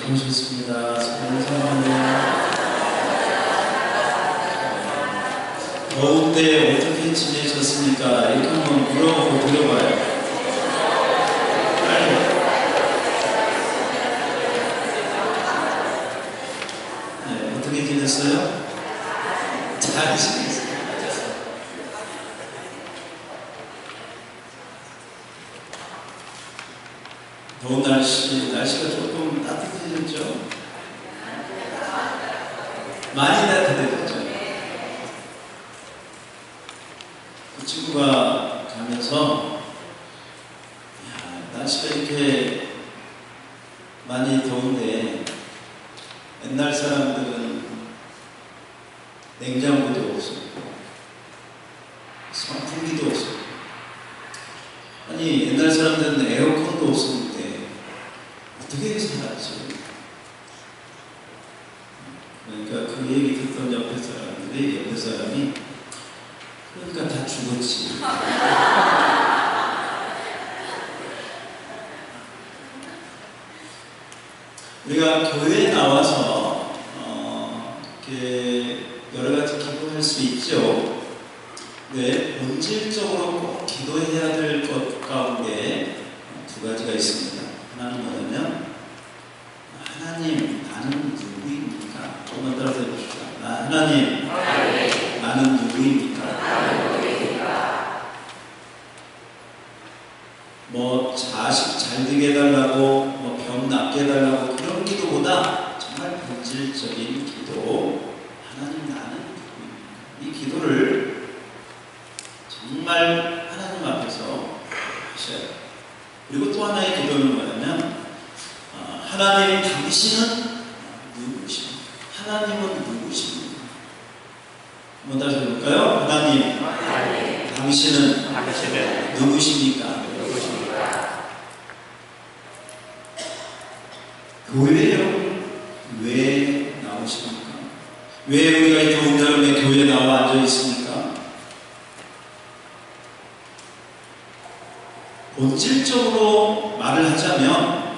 이렇게 오셨습니다. 감사합니다. 더운데 어떻게 지내셨습니까? 이렇게 한번 물어보고 드려봐요. 네, 어떻게 지냈어요? 잘 지냈어요. 더운 날씨가 조금 따뜻해졌죠? 많이 따뜻해졌죠? 그 친구가 가면서 날씨가 이렇게 많이 더운데 옛날 사람들은 냉장고도 없었고 선풍기도 없었고 아니 옛날 사람들은 에어컨도 없었는데 어떻게 살았지? 그러니까 그 얘기 듣던 옆에 사람이 그러니까 다 죽었지. 우리가 교회에 나와서 이렇게 여러 가지 기도할 수 있죠. 네, 본질적으로 꼭 기도해야 될 것 가운데 두 가지가 있습니다. 하나는 뭐냐면 하나님 나는 누구입니까? 조금만 따라서 해봅시다. 하나님 나는 누구입니까? 뭐 자식 잘 되게 해달라고 뭐 병 낫게 해달라고 그런 기도보다 정말 본질적인 기도, 하나님 나는 누구입니까? 이 기도를 정말 하나님 앞에서 하셔야 돼요. 그리고 또 하나의 기도는 뭐냐면 하나님 당신은 누구십니까? 하나님은 누구십니까? 한번 다시 해볼까요? 하나님 당신은 누구십니까? 교회에 왜 나오십니까? 왜 우리가 이 더운 여름에 교회에 나와 앉아 있습니까? 본질적으로 말을 하자면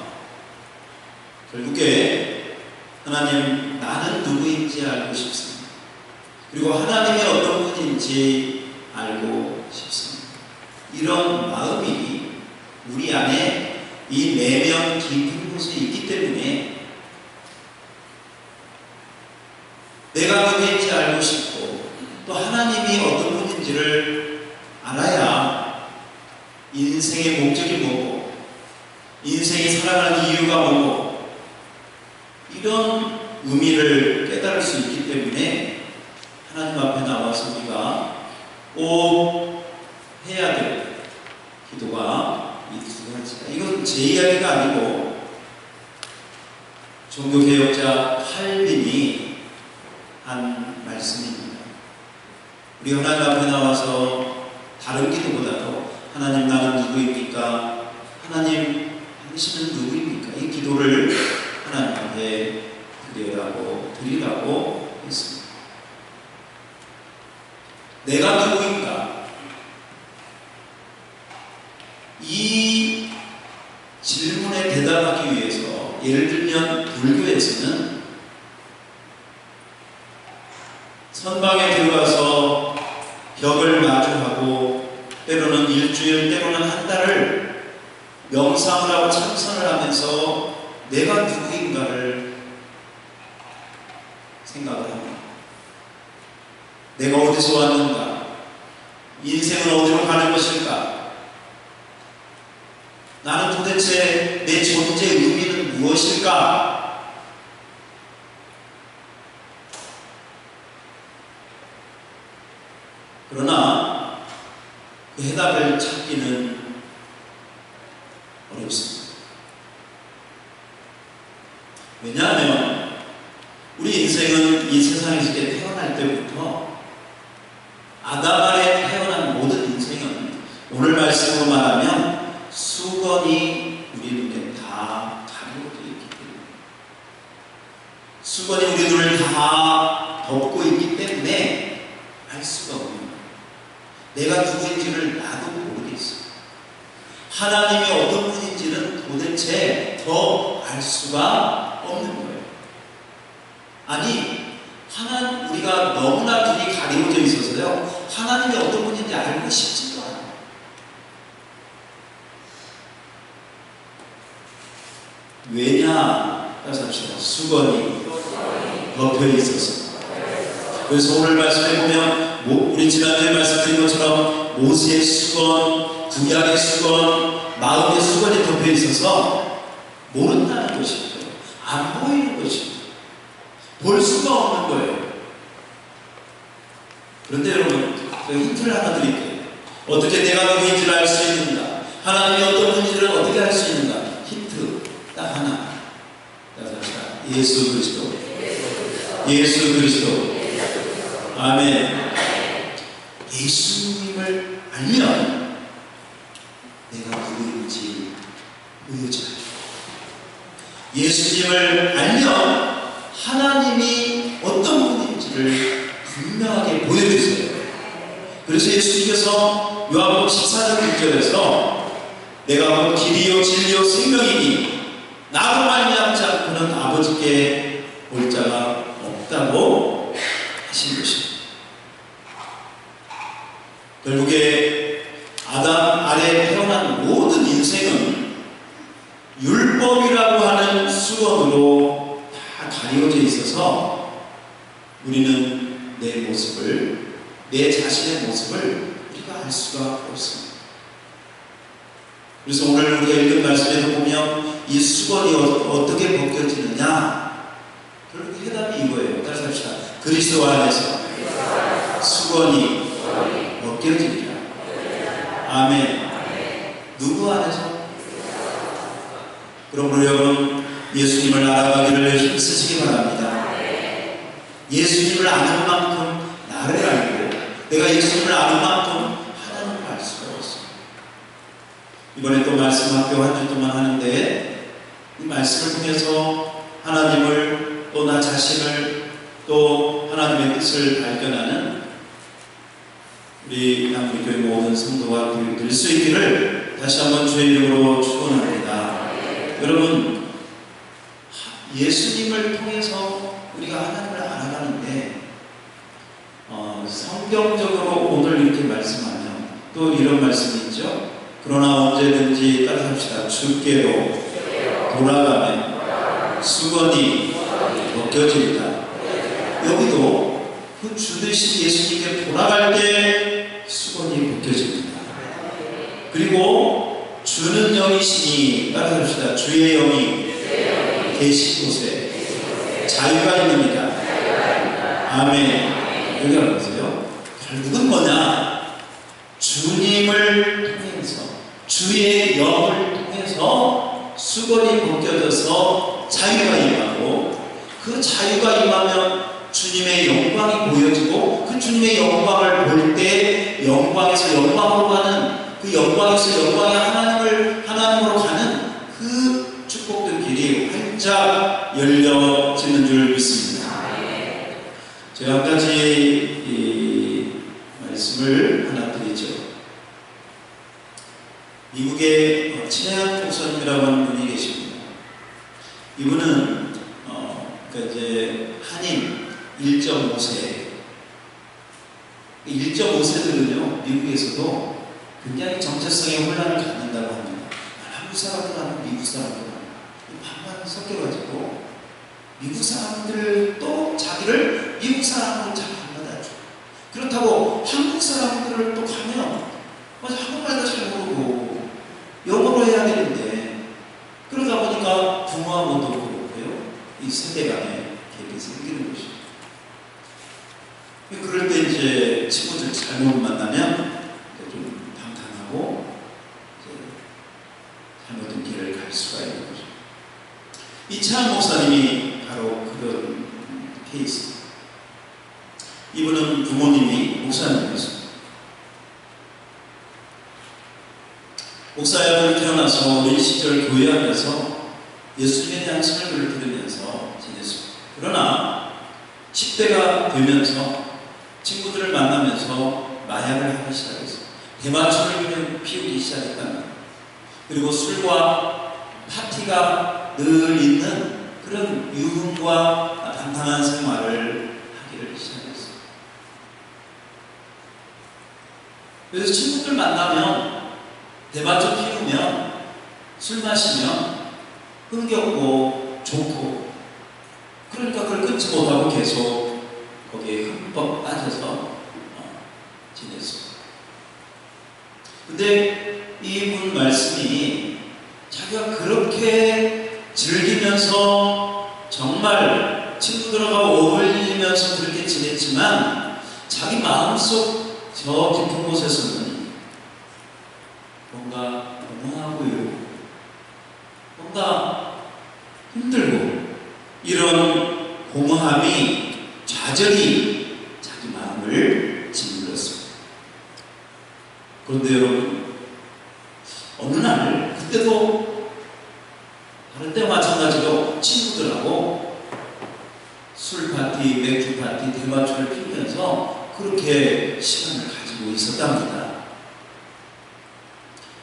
결국에 하나님 나는 누구인지 알고 싶습니다. 그리고 하나님이 어떤 분인지 알고 싶습니다. 이런 마음이 우리 안에 이 내면 깊은 곳에 있기 때문에 내가 누구인지 알고 싶고 또 하나님이 어떤 분인지를 알아야 인생의 목적이 뭐고 인생이 살아가는 이유가 뭐고 이런 의미를 깨달을 수 있기 때문에 하나님 앞에 나와서 우리가 꼭 해야 될 기도가 이 두 가지다. 이건 제 이야기가 아니고 종교개혁자 칼빈이 한 말씀입니다. 우리 하나님 앞에 나와서 다른 기도보다도 하나님 나는 누구입니까? 하나님 당신은 누구입니까? 이 기도를 하나님 앞에 드리라고 했습니다. 내가 누구인가? 이 질문에 대답하기 위해서 예를 들면 불교에서는 선방에 들어가서 벽을 마주하고 때로는 일주일 때로는 한 달을 명상을 하고 참선을 하면서 내가 누구인가를 생각을 합니다. 내가 어디서 왔는가? 인생은 어디로 가는 것일까? 나는 도대체 내 존재의 의미는 무엇일까? 그러나 그 해답을 찾기는 어렵습니다. 왜냐하면 우리 인생은 이 세상에서 태어날 때부터 아담 아래 태어난 모든 인생은 오늘 말씀으로 말하면 수건이 우리 눈에 다 가려져 있기 때문에 수건이 우리 눈을 다 덮고 있기 때문에 알 수가 없는 거예요. 내가 누구인지를 나도 모르겠어요. 하나님이 어떤 분인지는 도대체 더 알 수가 없는 거예요. 아니, 우리가 너무나 눈이 가리워져 있어서요, 하나님이 어떤 분인지 알고 싶지도 않아요. 왜냐? 따라서 합시다. 수건이 덮여 있어서. 그래서 오늘 말씀해 보면, 우리 지난주에 말씀드린 것처럼 모세의 수건, 구약의 수건, 마음의 수건이 덮여 있어서 모른다는 것이죠. 안 보이는 것이죠. 볼 수가 없는 거예요. 그런데 여러분, 제가 힌트를 하나 드릴게요. 어떻게 내가 누구인지를 알 수 있는가? 하나님이 어떤 분인지를 어떻게 알 수 있는가? 힌트 딱 하나. 예수 그리스도. 예수 그리스도. 아멘. 예수님을 알면 내가 누구인지 보여줘요. 예수님을 알면 하나님이 어떤 분인지를 분명하게 보여주세요. 그래서 예수님께서 요한복음 14장 1절에서 내가 곧 길이요 진리요 생명이니 나로 말미암지 않고는 아버지께 올 자가 없다고 하신 것입니다. 결국에 아담 아래 태어난 모든 인생은 율법이라고 하는 수건으로 다 가려져 있어서 우리는 내 모습을, 내 자신의 모습을 우리가 알 수가 없습니다. 그래서 오늘 우리가 읽은 말씀에서 보면 이 수건이 어떻게 벗겨지느냐? 결국 해답이 이거예요. 따라서 합시다. 그리스도 안에서 수건이 벗겨지리라. 아멘. 누구 안에서? 그러므로 여러분, 예수님을 알아가기를 힘쓰시기 바랍니다. 예수님을 아는 만큼 나를 알고, 내가 예수님을 아는 만큼 하나님을 알 수가 있습니다. 이번에 또 말씀 학교 한 주 동안 하는데, 이 말씀을 통해서 하나님을, 또 나 자신을, 또 하나님의 뜻을 발견하는 우리 남부교회 모든 성도가 될 수 있기를 다시 한번 주의 이름으로 축원합니다. 여러분, 예수님을 통해서 우리가 하나님을 알아가는데 성경적으로 오늘 이렇게 말씀하면 또 이런 말씀이 있죠. 그러나 언제든지 따라합시다. 주께로 돌아가면 수건이 벗겨지리라. 여기도 그 주 되신 예수님께 돌아갈 때 수건이 벗겨집니다. 그리고 주는 영이시니 따라합시다. 주의 영이 계신 곳에 자유가 있습니다. 아멘. 여기 보세요. 결국은 뭐냐? 주님을 통해서, 주의 영을 통해서 수건이 벗겨져서 자유가 임하고, 그 자유가 임하면 주님의 영광이 보여지고, 그 주님의 영광을 볼 때 영광에서 영광으로 가는, 그 영광에서 영광의 하나님으로 가는 그 축복된 길이 활짝 열려지는 줄 믿습니다. 제가 한 가지 이 말씀을 하나 드리죠. 미국의 최양 목사님이라고 하는 분이 계십니다. 이분은 그러니까 이제 한인 1.5세 1.5세들은요 미국에서도 굉장히 정체성의 혼란을 갖는다고 합니다. 한국 사람도 아니고 미국 사람도 아니고 반반 섞여가지고 미국 사람들도 자기를 미국 사람으로 잘 안 받아줘. 그렇다고 한국 사람들을 또 가면 한국말도 잘 모르고 영어로 해야 되는데, 그러다 보니까 부모하고도 그렇고요, 이 세대 간의 갭이 생기는 것이죠. 그럴 때 이제 친구들 잘못 만나면 좀 방탕하고 잘못된 길을 갈 수가 있는 거죠. 이찬 목사님이 바로 그런 케이스입니다. 이분은 부모님이 목사님이었습니다. 목사역을 태어나서 어린 시절 교회 안에서 예수님에 대한 설교를 들으면서 지냈습니다. 그러나 10대가 되면서 친구들을 만나면서 마약을 하기 시작했습니다. 대마초를 피우기 시작했답니다. 그리고 술과 파티가 늘 있는 그런 유흥과 단단한 생활을 하기를 시작했어요. 그래서 친구들 만나면 대화좀 피우면 술 마시면 흥겹고 좋고, 그러니까 그걸 끊지 못하고 계속 거기에 흠뻑 빠져서 지냈어요. 근데 이분 말씀이 자기가 그렇게 즐기면서 정말 친구들과 어울리면서 그렇게 지냈지만 자기 마음속 저 깊은 곳에서는 뭔가 공허하고요, 뭔가 힘들고, 이런 공허함이 좌절이 자기 마음을 짓눌렀습니다. 그런데 여러분, 어느 날 그때도 다른 때와 마찬가지로 친구들하고 술 파티, 맥주 파티, 대화초를 피우면서 그렇게 시간을 가지고 있었답니다.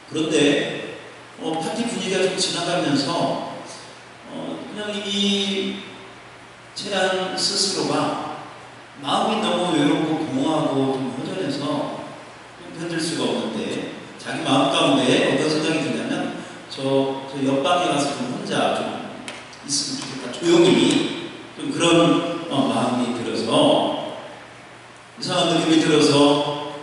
그런데 파티 분위기가 좀 지나가면서 그냥 이 채양 스스로가 마음이 너무 외롭고 공허하고 좀 허전해서 견딜 수가 없는데, 자기 마음 가운데 어떤 생각이 드냐면 저 옆방에 가서 좀 혼자 좀 있으면 좋겠다, 조용히, 좀 그런 마음이 들어서, 이상한 느낌이 들어서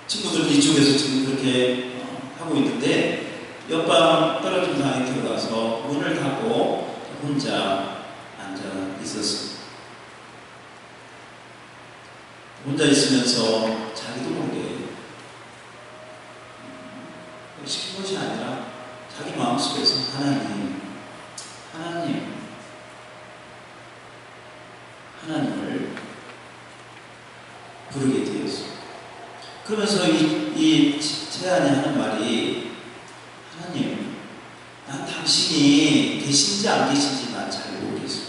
친구들 이쪽에서 지금 그렇게 하고 있는데 옆방 떨어진 방에 들어가서 문을 닫고 혼자 앉아 있었습니다. 혼자 있으면서 자기도 모르게 시킨 것이 아니라 자기 마음속에서 하나님을 부르게 되었어요. 그러면서 이 채안이 하는 말이, 하나님, 난 당신이 계신지 안 계신지 난 잘 모르겠어요.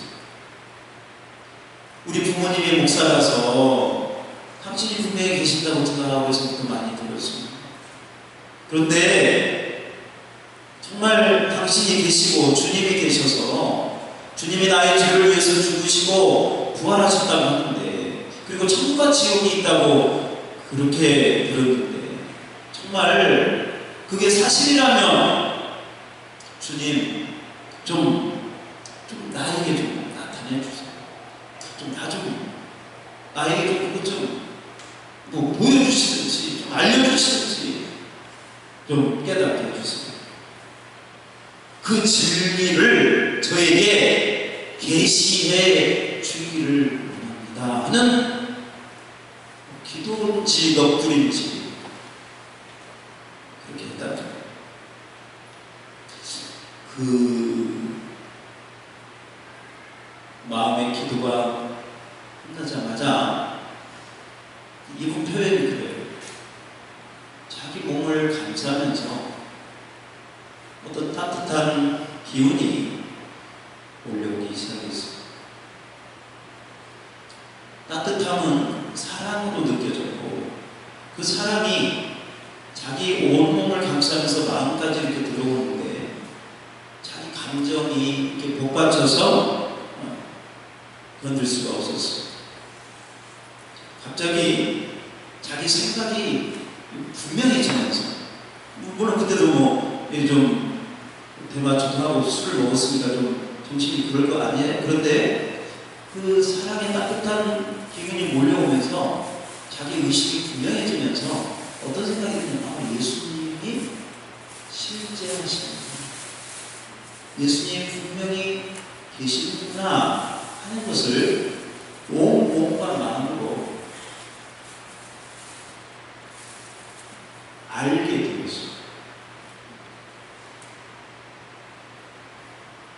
우리 부모님이 목사라서 당신이 분명히 계신다고 생각하고 해서부터 많이 들었습니다. 그런데 정말 당신이 계시고 주님이 계셔서 주님이 나의 죄를 위해서 죽으시고 부활하셨다고 하는데, 그리고 천국과 지옥이 있다고 그렇게 들었는데, 정말 그게 사실이라면 주님 좀 나에게 좀 나타내 주세요. 나에게 좀 그것 좀 보여주시든지 좀 알려주시든지 좀 깨닫게 해주세요. 그 진리를 저에게 계시해 주기를 원합니다 하는 기도인지 넋두리인지 그렇게 했다죠. 그 마음의 기도가 끝나자마자 이분 표현이 그래요. 자기 몸을 감싸면서 어떤 따뜻한 기운이 올려오기 시작했어요. 따뜻함은 사랑으로 느껴졌고, 그 사랑이 자기 온몸을 감싸면서 마음까지 이렇게 들어오는데, 자기 감정이 이렇게 복받쳐서 건들 수가 없었어요. 갑자기 자기 생각이 분명해지면서, 물론 그때도 좀 대마초도 하고 술을 먹었으니까 좀 정신이 그럴 거 아니에요. 그런데 그 사랑의 따뜻한 기운이 몰려오면서 자기 의식이 분명해지면서 어떤 생각이 드냐면, 예수님이 실제 하시는, 예수님이 분명히 계시구나 하는 것을 온 몸과 마음으로 알게 되었어요.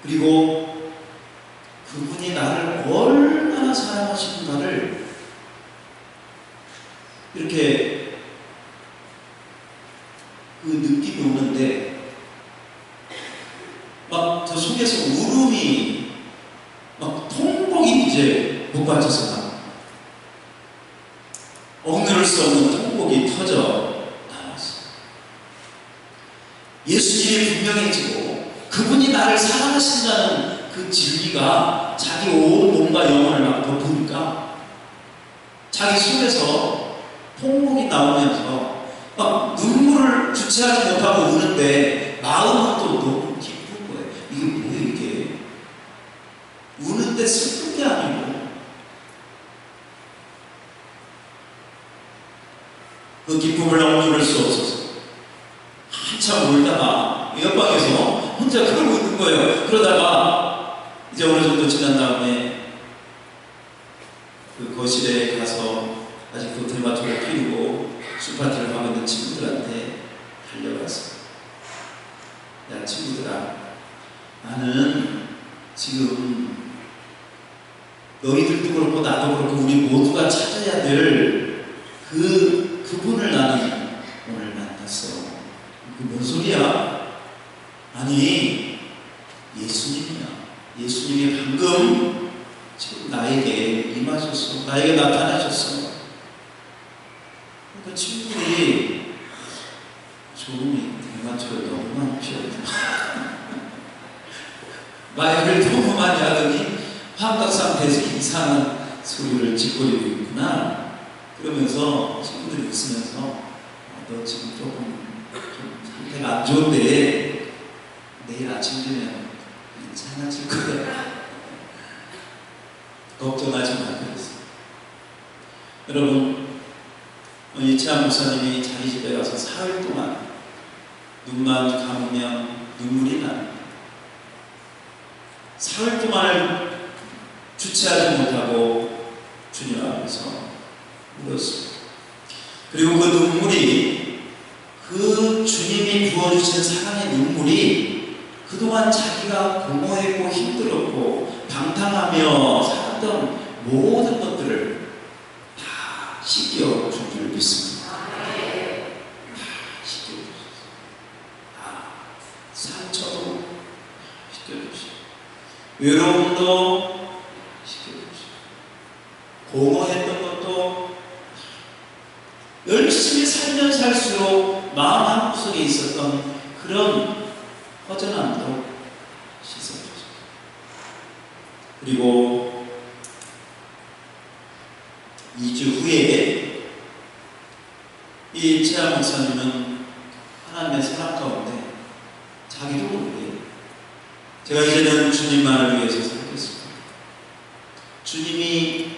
그리고 그분이 나를 얼마나 사랑하시는가를 이렇게 그 느낌이 오는데, 막 저 속에서 울음이, 막 통곡이 이제 복받쳐서 막 억누를 수 없는 통곡이 터져 나왔어요. 예수님이 분명해지고 그분이 나를 사랑하신다는 그 진리가 자기 온 몸과 영혼을 막 덮으니까 자기 속에서 폭력이 나오면서 막 눈물을 주체하지 못하고 우는데 마음은 또 너무 기쁜 거예요. 이게 뭐예요 이게? 우는데 슬픈 게 아니고 그 기쁨을 억누를 수 없어서 한참 울다가 옆방에서 혼자 그러고 있는 거예요. 그러다가 이제 어느 정도 지난 다음에 그 거실에 가서 아직도 대마초를 피우고 술파티를 하고 있는 친구들한테 달려가서 야 친구들아, 나는 지금 너희들도 그렇고 나도 그렇고 우리 모두가 찾아야 될 그분을 나는 오늘 만났어. 그게 뭔 소리야? 아니 예수님이야. 예수님이 방금 지금 나에게 임하셨어. 나에게 나타나셨어. 그러니까 친구들이 조금이 대마초를 너무 많이 피웠다. 마약을 너무 많이 하더니 환각 상태에서 이상한 소리를 짓거리고 있구나. 그러면서 친구들이 웃으면서 너 지금 조금 좀 상태가 안 좋은데 내일 아침 되면 괜찮아질 거야. 걱정하지 마. 그랬어. 여러분, 이채한 목사님이 자기 집에 가서 사흘 동안 눈만 감으면 눈물이 나요. 사흘 동안을 주체하지 못하고 주님 앞에서 울었어요. 그리고 그 눈물이, 그 주님이 부어주신 사랑의 눈물이 그동안 자기가 공허했고 힘들었고 방탕하며 살았던 모든 것들을 다 씻겨 준 줄 믿습니다. 다 씻겨 주셨어요. 상처도 씻겨 주시고 외로움도 씻겨 주시고 공허했던 것도 열심히 살면 살수록 마음 한구석에 있었던 그런 허전함도 씻어주시고, 그리고 2주 후에 이 채아 목사님은 하나님의 사랑 가운데 자기도 모르게 제가 이제는 주님만을 위해서 살겠습니다. 주님이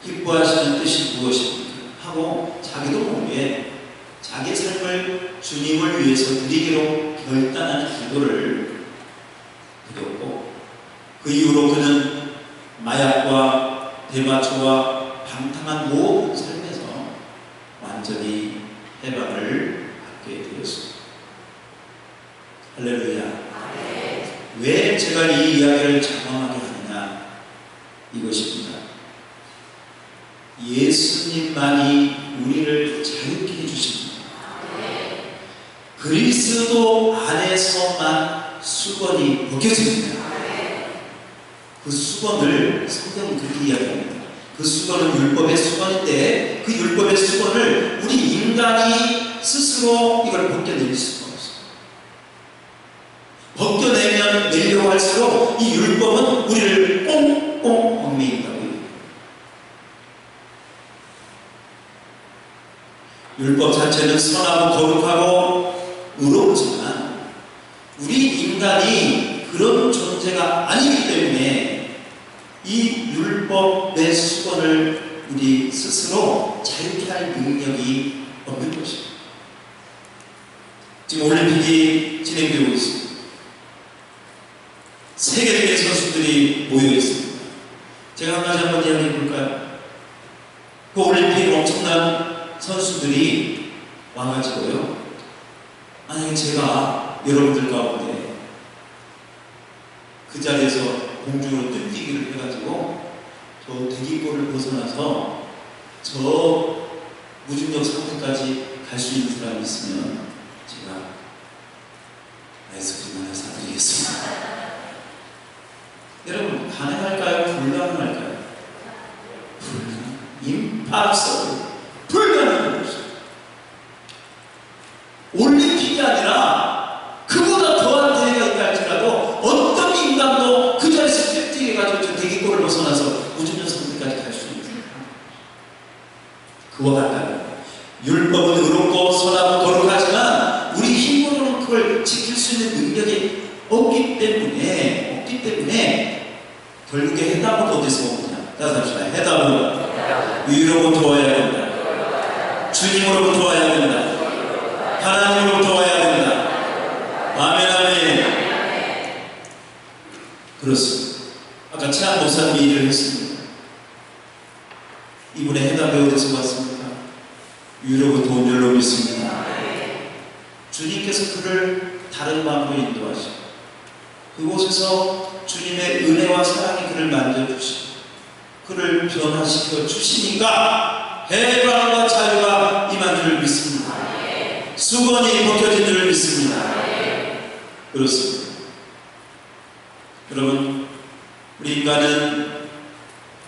기뻐하시는 뜻이 무엇입니까? 하고 자기도 모르게 자기 삶을 주님을 위해서 드리기로 결단하는 기도를 드렸고, 그 이후로 그는 마약과 대마초와 방탕한 모든 삶에서 완전히 해방을 받게 되었습니다. 할렐루야. 왜 제가 이 이야기를 장황하게 하느냐, 이것입니다. 예수님만이 우리를 자유케 해주십니다. 그리스도 안에서만 수건이 벗겨집니다. 그 수건을 성경은 그렇게 이야기합니다. 그 수건은 율법의 수건인데 그 율법의 수건을 우리 인간이 스스로 이걸 벗겨낼 수가 없어요. 벗겨내면 내려고 할수록 이 율법은 우리를 꽁꽁 얽매인다고 해요. 율법 자체는 선하고 거룩하고 의롭지만 우리 인간이 그런 존재가 아니기 때문에 이 율법의 수건을 우리 스스로 자유케 할 능력이 없는 것입니다. 지금 올림픽이 진행되고 있습니다. 세계적인 선수들이 모여 있습니다. 제가 한 가지 한번 이야기해 볼까요? 그 올림픽 엄청난 선수들이 와가지고요, 만약에 제가 여러분들 가운데 그 자리에서 공중으로 뛰기를 해가지고 저 대기골을 벗어나서 저 무중력 상태까지 갈 수 있는 사람이 있으면 제가 아이스크림 하나 사드리겠습니다. 여러분, 가능할까요? 불가능할까요? 임파서블, 불가능한 것이죠. 올림픽이 아니라 그보다 더한 대회가 있다 할지라도 어떤 인간도 대기권을 벗어나서 우주면 상태까지 갈 수 있습니다. 그와 같다는 율법은 의롭고 선하고 거룩하지만 우리 힘으로는 그걸 지킬 수 있는 능력이 없기 때문에 결국에 해답은 어디서 오느냐? 따라서 합시다. 해답은 위로부터 와야 된다. 주님으로부터 와야 된다. 하나님으로부터 와야 된다. 아멘, 아멘. 그렇습니다. 아까 최한 목사님이 일을 했습니다. 이분의 해답이 어디서 왔습니까? 위로부터 온 줄로 믿습니다. 주님께서 그를 다른 방으로 인도하시고 그곳에서 주님의 은혜와 사랑이 그를 만져주시고 그를 변화시켜 주시니까 해방과 자유가 임한 줄 믿습니다. 수건이 벗겨진 줄 믿습니다. 그렇습니다. 여러분, 우리 인간은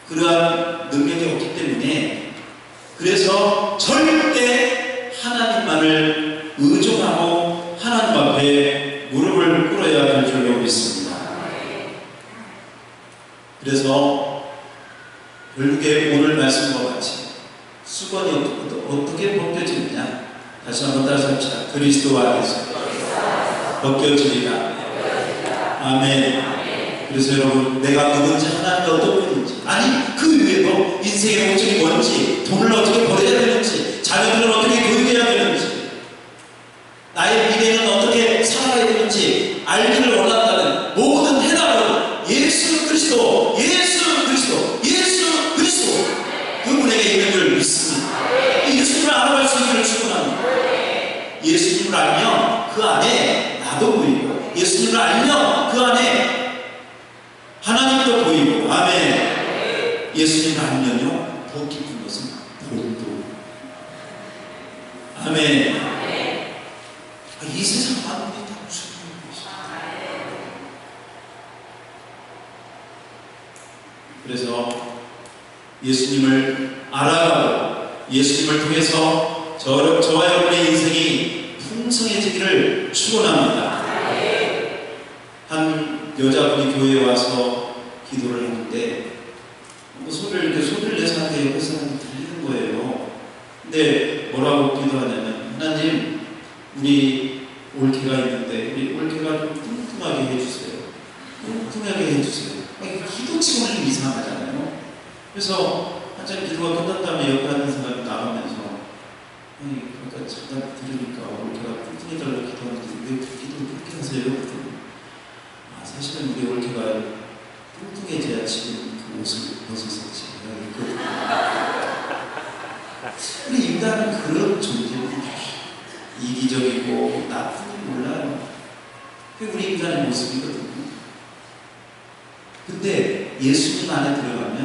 그러한 능력이 없기 때문에 그래서 절대 하나님만을 의존하고 하나님 앞에 무릎을 꿇어야 할 줄로 믿습니다. 그래서 결국에 오늘 말씀과 같이 수건이 어떻게 벗겨지느냐? 다시 한번 따라서 합시다. 그리스도 안에서 벗겨지리라. 아멘. 그래서 여러분, 내가 누군지 하나님이 어떤 분인지, 아니 그 위에도 인생의 목적이 뭔지, 돈을 어떻게 벌어야 되는지, 자녀들은 어떻게 교육해야 되는지, 나의 미래는 어떻게 살아야 되는지 알기를 원한다는 모든 해답은 예수 그리스도, 예수 그리스도, 예수 그리스도 그분에게 있는 줄 믿습니다. 예수님을 알아갈 수 있기를 축원합니다. 예수님을 알면 그 안에 나도 보이고, 예수님을 알면 그 안에 하나님도 보이고, 아멘. 예수님을 알면요, 더 깊은 것은 본도. 아멘. 이 세상 만물이 다 무슨 것입니다. 그래서 예수님을 알아가고 예수님을 통해서 저와 여러분의 인생이 풍성해지기를 축원합니다. 한 여자분이 교회에 와서 기도를 하는데 소리를 내서 하는데 옆에 사람이 들리는 거예요. 근데 뭐라고 기도하냐면, 하나님, 우리 올케가 있는데 우리 올케가 좀 뚱뚱하게 해주세요. 뚱뚱하게 해주세요. 기도치고는 좀 이상하잖아요. 그래서 한참 기도가 끝난 다음에 옆에 앉은 사람이 나가면서, 그러니까 잠깐 들으니까 올케가 뚱뚱해달라고 기도하는데 왜 기도를 그렇게 하세요? 사실은 우리 올케가 뚱뚱해져야 지금 그 옷을 벗어서 지금 우리 인간은 그런 존재입니다. 이기적이고 나쁜지 몰라요. 그게 우리 인간의 모습이거든요. 근데 예수님 안에 들어가면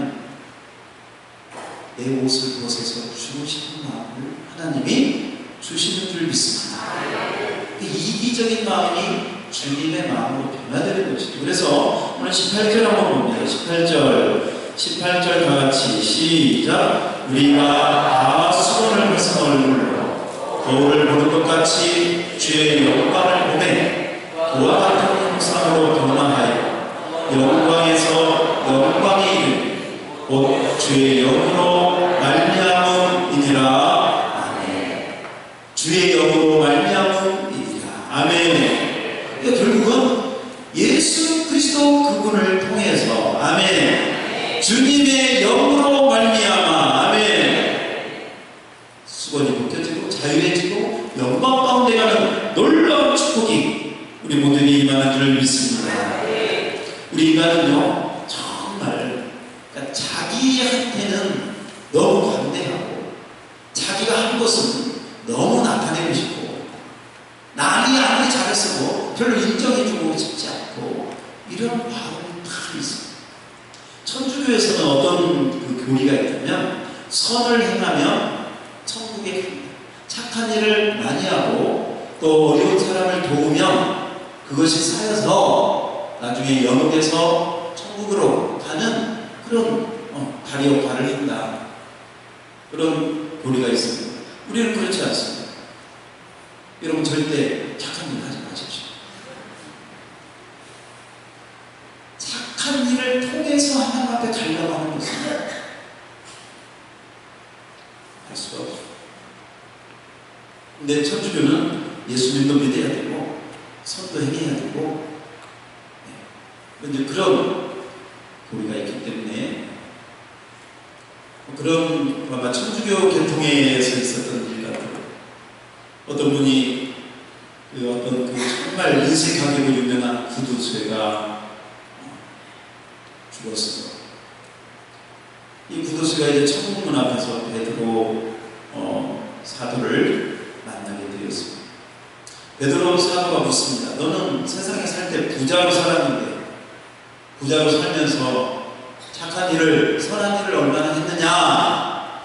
내 옷을 벗어서 주고 싶은 마음을 하나님이 주시는 줄 믿습니다. 이기적인 마음이 주님의 마음으로 변화되는 것이죠. 그래서 오늘 18절 한번 봅니다. 18절 다 같이 시작. 우리가 다 수건을 벗은 얼굴로 거울을 보는 것 같이 주의 영광을 보매 그와 같은 형상으로 변화하여 영광에서 영광이 이르니 곧 주의 영으로 말미암음이니라. 아멘. 주의 영으로 말미암음이니라. 아멘. 결국은 예수 그리스도 그분을 통해서, 아멘, 주님의 영으로 말미암아, 아멘, 수건이 벗겨지고 자유해지고 영광 가운데 가는 놀라운 축복이 우리 모두에게 임하는 줄 믿습니다. 우리 인간은요, 정말 자기한테는 너무 관대하고 자기가 한 것은 너무 나타내고 싶고 남이 아무리 잘했어도 별로 인정해주고 싶지 않고 이런 마음이 다 있어요. 천주교에서는 어떤 그 교리가 있냐면, 선을 행하면 천국에 갑니다. 착한 일을 많이 하고 또 어려운 사람을 도우면 그것이 쌓여서 나중에 연옥에서 천국으로 가는 그런 다리 역할을 한다. 그런 교리가 있습니다. 우리는 그렇지 않습니다. 여러분, 절대 착한 일 하지 마십시오. 착한 일을 통해서 하는 천주교는 예수님도 믿어야 되고 선도 행해야 되고 이제 그런 고리가 있기 때문에 그런 아마 천주교 계통에서 있었던 일 같은 어떤 분이 그 어떤 그 정말 인색하게도 유명한 구두쇠가 죽었어요. 이 구두쇠가 이제 천국문 앞에서 베드로 사도를 만나게 되었습니다. 베드로 사도가 묻습니다. 너는 세상에 살 때 부자로 살았는데 부자로 살면서 착한 일을 선한 일을 얼마나 했느냐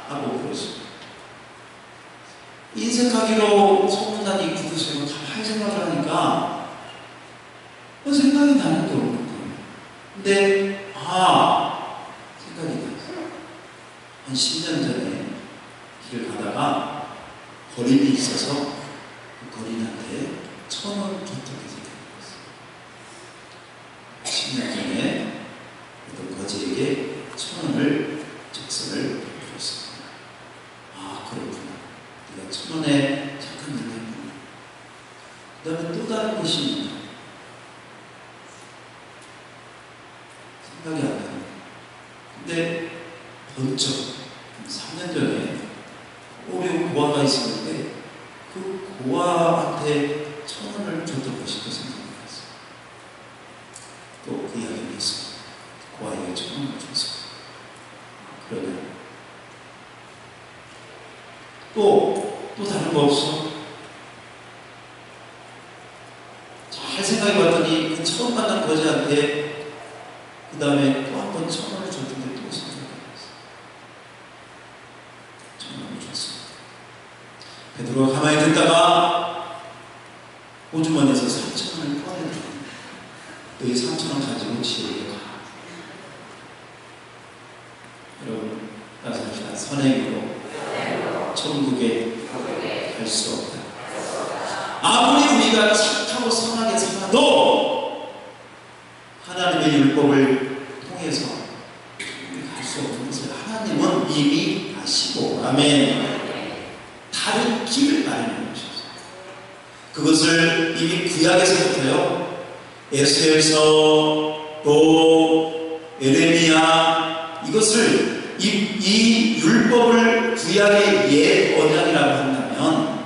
하고 물었습니다. 인색하기로 소문난 이 구두쇠가 가만히 생각을 하니까 생각이 나는 게 없는 거예요. 근데 생각이 났어요. 한 10년 전에 길을 가다가 거린이 있어서 그 거린한테 1,000원 줬다고 생각했어요. 10년 전에 어떤 거지에게 1,000원을 적선을 베풀었습니다. 그렇구나. 네가 1,000원에 착한 일을 했구나. 그 다음에 또 다른 것이 있나? 생각이 안 나요. 근데 번쩍 3년 전에 어려운 고아가 있었는데 그 고아한테 1,000원을 줬던 것이 또 생각이 났어요. 또 그 이야기를 했어요. 고아에게 1,000원을 줬어요. 그러면 또 다른 거 없어? 잘 생각해봤더니 그 처음 만난 거지한테 그 다음에 또 한 번 1,000원을 줬는데 또 생각이 났어요. 1,000원을 줬습니다. 베드로가 가만히 듣다가 호주머니에서 3,000원을 꺼내들어요. 너희 3,000원 가지고 지혜에 가. 여러분, 따라서 합시다. 선행으로 천국에 갈 수 없다. 아무리 우리가 착하고 선하게 살아도 하나님의 율법을 통해서 갈 수 없는 것을 하나님은 이미 아시고, 아멘. 다른 길을 마련해 주셨어요. 그것을 이미 구약에서부터요, 에스겔서 또 에레미야, 이것을 이 율법을 구약의 옛 언약이라고 한다면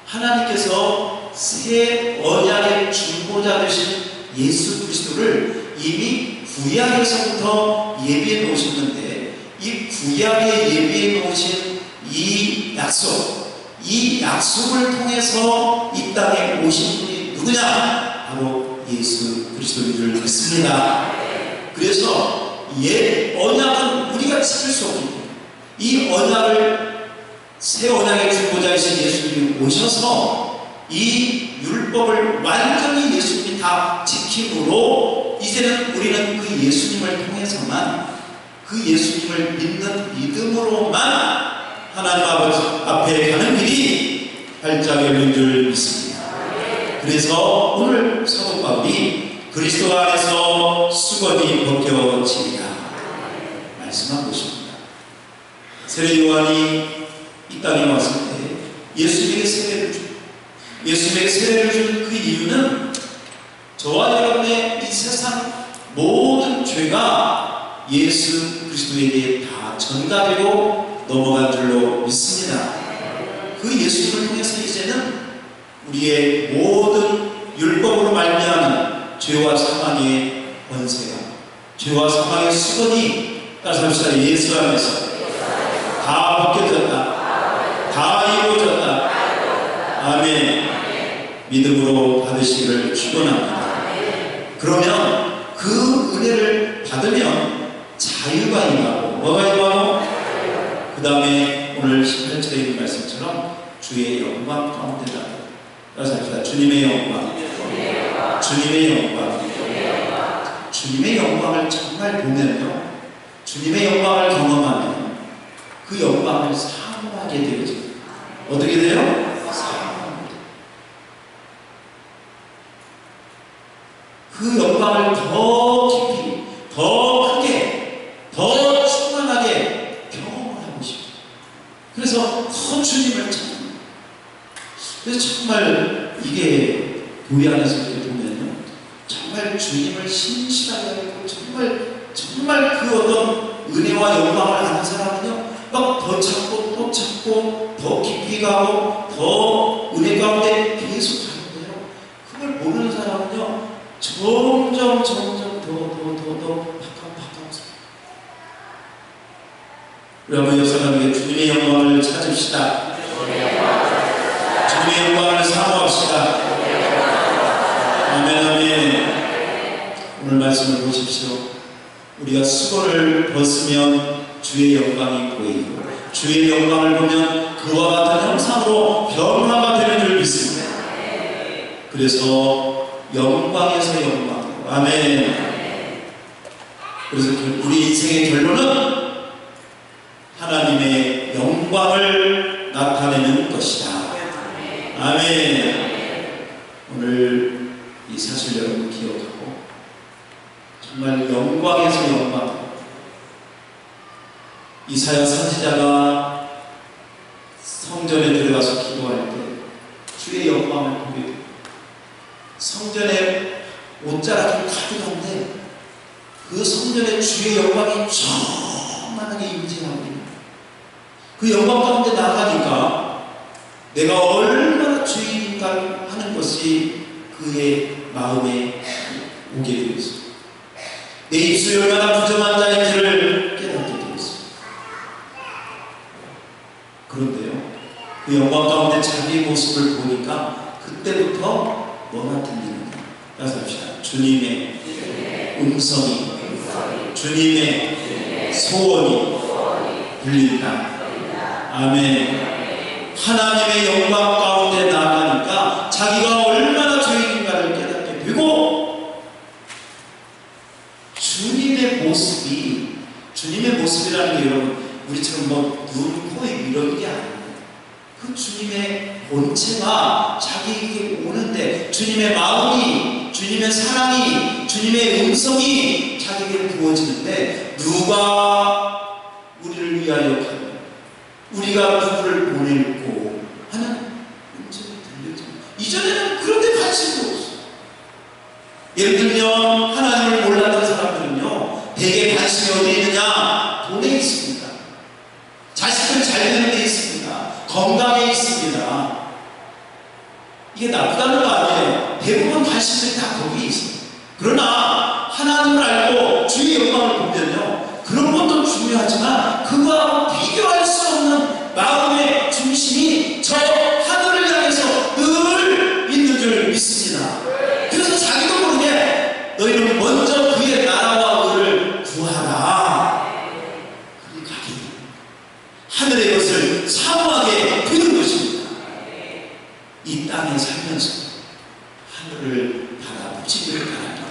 하나님께서 새 언약의 중보자 되신 예수 그리스도를 이미 구약에서부터 예비해 놓으셨는데, 이 구약에 예비해 놓으신 이 약속을 통해서 이 땅에 오신 분이 누구냐? 바로 예수 그리스도인 줄 믿습니다. 그래서 옛 언약은 우리가 지킬 수 없기 때문에 이 언약을 새 언약의 중보자이신 예수님이 오셔서 이 율법을 완전히 예수님이 다 지킴으로 이제는 우리는 그 예수님을 통해서만, 그 예수님을 믿는 믿음으로만 하나님 아버지 앞에 가는 길이 활짝 열린 줄 믿습니다. 그래서 오늘 사도 바울이 그리스도 안에서 수건이 벗겨지리라 말씀한 것입니다. 세례 요한이 이 땅에 왔을 때 예수님에게 세례를 준 그 이유는 저와 여러분의 이 세상 모든 죄가 예수 그리스도에게 다 전가되고 넘어간 줄로 믿습니다. 그 예수님을 통해서 이제는 우리의 모든 율법으로 말미암은 죄와 사망의 권세가, 죄와 사망의 수건이, 따라서 합시다. 예수 안에서 다 벗겨졌다. 다 이루어졌다. 아멘. 믿음으로 받으시기를 축원합니다. 그러면 그 은혜를 받으면 자유가 임하고, 뭐가 임하고? 그 다음에 오늘 18절에 있는 말씀처럼 주의 영광 가운데 나가. 따라서 합시다. 주님의 영광. 주님의 영광. 주님의 영광을 정말 보면요, 주님의 영광을 경험하면 그 영광을 사모하게 되어져요. 어떻게 돼요? 사모합니다. 그 영광을 더 깊이, 더 크게, 더 충만하게 경험을 하고 싶어요. 그래서 더 주님을 찾는 거예요. 그래서 정말 이게 교회 안에서 이렇게 보면요, 정말 주님을 신실하게 하고 정말 그 어떤 은혜와 영광을 아는 사람은요, 막 더 찾고 또 찾고 더 깊이 가고 더 은혜 가운데 계속 가는데요, 그걸 모르는 사람은요 점점 더 바깥 우리 한번 역사하는 주님의 영광을 찾읍시다. 주님의 영광을 사모합시다. 아멘, 아멘. 오늘 말씀을 보십시오. 우리가 수고를 벗으면 주의 영광이 보이고, 주의 영광을 보면 그와 같은 형상으로 변화가 되는 줄 믿습니다. 그래서 영광에서 영광. 아멘. 그래서 우리 인생의 결론은 하나님의 영광을 나타내는 것이다. 아멘. 오늘 이 사실 여러분 기억하고, 정말 영광에서 영광. 이사야 선지자가 성전에 들어가서 기도할 때 주의 영광을 보게 됩니다. 성전에 옷자락이 가득한데 그 성전에 주의 영광이 충만하게 임재하고 있는, 그 영광 가운데 나가니까 내가 얼마나 주인인가 하는 것이 그의 마음에 오게 되었습니다. 내 입술이 얼마나 부정한 자인지를 깨닫게 되었습니다. 그런데요, 그 영광 가운데 자기 모습을 보니까 그때부터 뭐가 들리는가? 따라서 합시다. 주님의 음성이, 주님의 소원이 들린다. 아멘. 하나님의 영광 가운데 나아가니까 자기가 얼마나 죄인인가를 깨닫게 되고, 주님의 모습이라는 게 여러분 우리처럼 뭐 눈, 코, 입 이런 게 아니에요. 그 주님의 본체가 자기에게 오는데, 주님의 마음이, 주님의 사랑이, 주님의 음성이 자기에게 부어지는데, 누가 우리를 위하여 가며 우리가 누구를 보낼고 하는 음성이 들려집니다. 이전에는 그런 데 관심도 없어요. 예를 들면 하나님을 몰랐던 사람들은요, 대개 관심이 어디에 있느냐? 돈에 있습니다. 자식들 잘 되는 데 있습니다. 건강에 있습니다. 이게 나쁘다는 거 아니에요. 대부분 관심들이 다 거기에 있습니다. 그러나 하나님을 알고 주의 영광을 보면요, 그런 것도 중요하지만 그거하고 비교할 수 없는 마음의 중심이 저 하늘을 향해서 늘 있는 줄 믿습니다. 그래서 자기도 모르게 너희는 먼저 그의 나라와 의를 구하라. 그게 가게 하늘의 것을 사모하게 되는 것입니다. 이 땅에 살면서 하늘을 바라보시기를 바랍니다.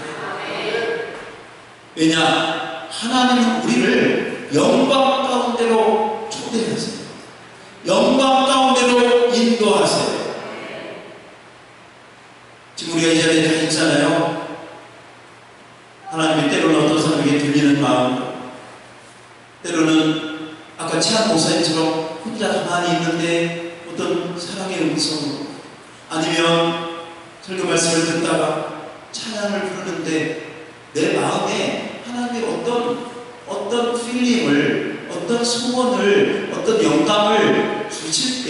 왜냐? 하나님은 우리를 영광 가운데로 초대하세요. 영광 가운데로 인도하세요. 지금 우리가 이 자리에 다 있잖아요. 하나님이 때로는 어떤 사람에게 들리는 마음, 때로는 아까 최한 목사님처럼 혼자 가만히 있는데 어떤 사랑의 음성으로, 아니면 설교 말씀을 듣다가 찬양을 부르는데 내 마음에 하나님의 어떤 필링을, 어떤 소원을, 어떤 영감을 주실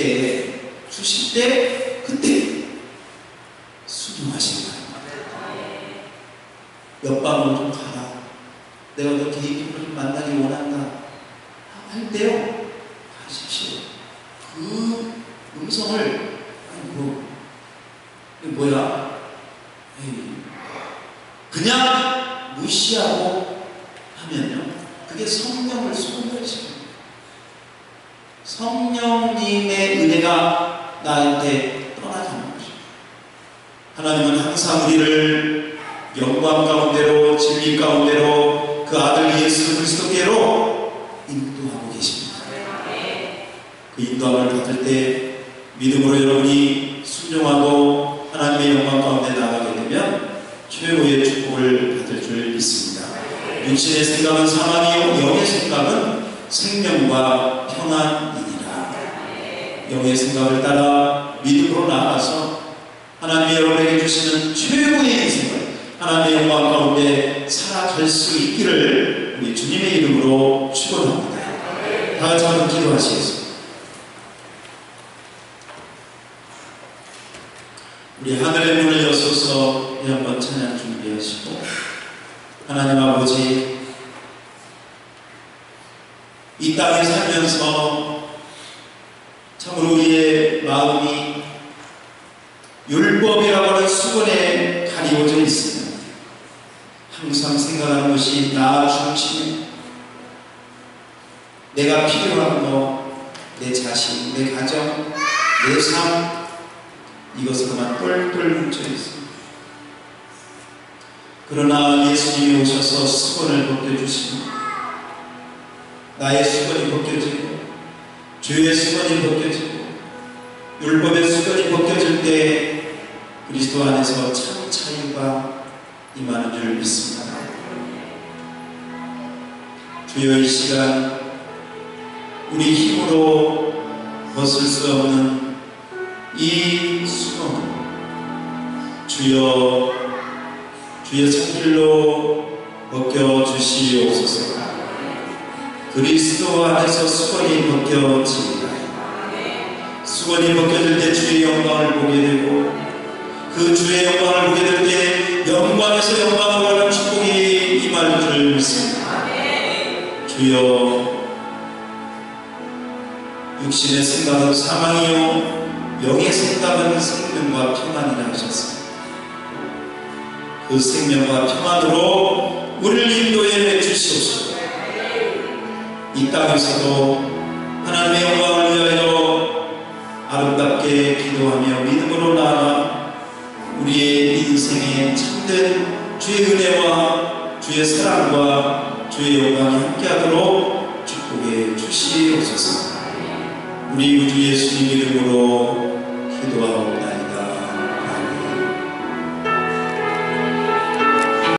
때 그때 순종하시는 거예요. 옆방으로 좀 가라. 내가 너 개인적으로 좀 만나기 원한다 할 때요, 가십시오. 그 음성을 뭐야? 그냥 무시하고 하면요, 그게 성령을 소멸시킵니다. 성령님의 은혜가 나한테 떠나지 않는 것입니다. 하나님은 항상 우리를 영광 가운데로, 진리 가운데로, 그 아들 예수 그리스도께로 인도하고 계십니다. 그 인도함을 받을 때 믿음으로 여러분이 순종하고 하나님의 영광 가운데 나가게 되면 최고의 축복을 받을 줄 믿습니다. 육신의 생각은 사망이요 영의 생각은 생명과 평안이니라. 영의 생각을 따라 믿음으로 나아가서 하나님이 여러분에게 주시는 최고의 인생을 하나님의 영광 가운데 살아갈 수 있기를 우리 주님의 이름으로 축원합니다. 다 같이 한번 기도하시겠습니다. 우리 하늘의 문을 여소서 한번 찬양 준비하시고, 하나님 아버지, 이 땅에 살면서 참으로 우리의 마음이 율법이라고 하는 수건에 가리워져 있습니다. 항상 생각하는 것이 나 중심에 내가 필요한 것, 내 자신, 내 가정, 내 삶, 이것으로만 똘똘 뭉쳐 있습니다. 그러나 예수님이 오셔서 수건을 벗겨주시고, 나의 수건이 벗겨지고 주의 수건이 벗겨지고 율법의 수건이 벗겨질 때 그리스도 안에서 참 자유가 임하는 줄 믿습니다. 주여, 이 시간 우리 힘으로 벗을 수 없는 이 수건, 주여, 주의 손길로 벗겨주시옵소서. 그리스도 안에서 수건이 벗겨집니다. 수건이 벗겨질 때 주의 영광을 보게 되고, 그 주의 영광을 보게 될 때 영광에서 영광으로 가는 축복이 임할 줄 믿습니다. 주여, 육신의 생각은 사망이요 영의 생각은 생명과 평안이라 하셨습니다. 그 생명과 평안으로 우리를 인도해 주시옵소서. 이 땅에서도 하나님의 영광을 위하여 아름답게 기도하며 믿음으로 나아가 우리의 인생에 참된 주의 은혜와 주의 사랑과 주의 영광이 함께하도록 축복해 주시옵소서. 우리 구주 예수님 이름으로 기도하옵나이다.